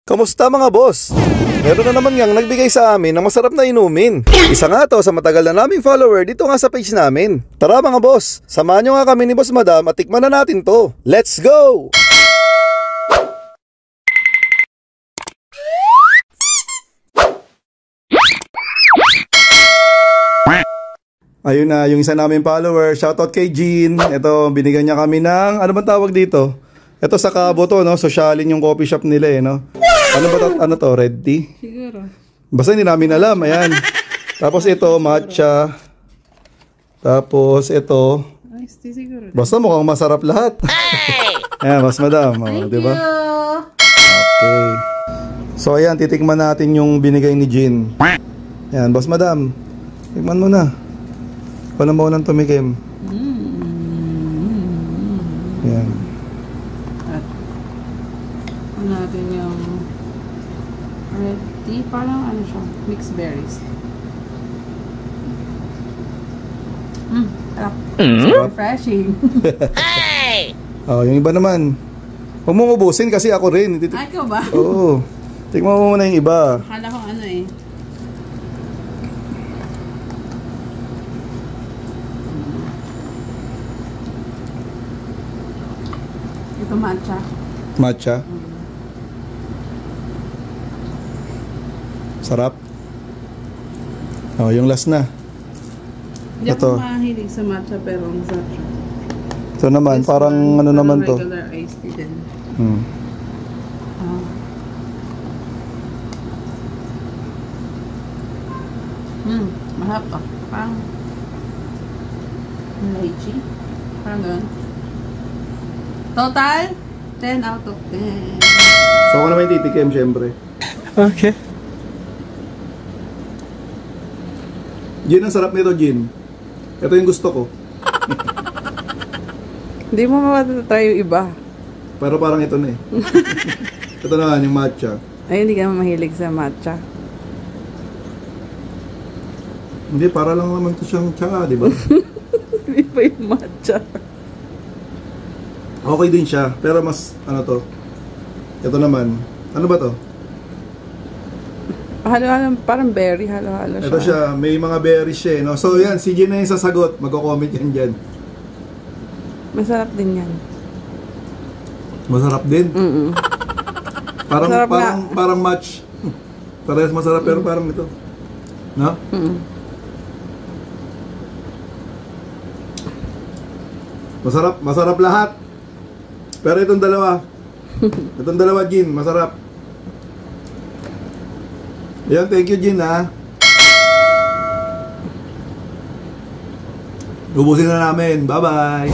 Kamusta mga boss? Meron na naman ngang nagbigay sa amin ng masarap na inumin. Isa nga to sa matagal na naming follower dito nga sa page namin. Tara mga boss, samahan nyo nga kami ni Boss Madam at tikman na natin to. Let's go! Ayun na, yung isa namin follower, shoutout kay Jean. Ito, binigyan niya kami ng, ano bang tawag dito? Ito sa Cabo to, no? Socialin yung coffee shop nila eh, no? Ano ba to? Ano to? Red tea? Siguro. Basta hindi namin alam, ayan. Tapos ito, matcha. Tapos ito. Iced tea siguro. Basta mukhang masarap lahat. Ayan, Boss Madam. Oh, diba? Okay. So ayan, titikman natin yung binigay ni Jean. Ayan, Boss Madam. Tikman mo na. Wala mo nang tumikim. Ayan. At natin yung red tea. Parang ano siya, mixed berries. Sarap. Refreshing. Oh, yung iba naman. Huwag mong ubusin kasi ako rin. Ay, ikaw ba? Oo. Tikman mo muna yung iba. Akala ko ano eh. Ito matcha. Matcha. Sarap. Oh, yung last na. Hindi Ito. ako mahilig sa matcha pero ang sarap siya. Ito naman, This parang one, ano naman to. regular iced tea din. Mahap to. Parang lychee. Parang ganun. Total, 10 out of 10. So ako naman titikim, syempre. Okay. Gin, ang sarap nito, Gin. Ito yung gusto ko. Hindi mo matatry yung iba. Pero parang ito na eh. Ito naman, yung matcha. Ay, hindi ka mahilig sa matcha. Hindi, para lang naman ito siyang tsa, di ba? Hindi pa yung matcha. Okay din siya, pero mas, ano to? Ito naman. Ano ba to? Halo-halo, parang berry, halo-halo siya. Ito siya, may mga berries siya eh, no? So yan, si Gin na yung sasagot. Magko-comment yan dyan. Masarap din yan. Masarap din. Parang, Masarap parang match. Parehas masarap, pero parang ito. No? Masarap lahat. Pero itong dalawa, Gin, masarap. Ayan, thank you, Gin, ha. Ubusin na namin. Bye-bye.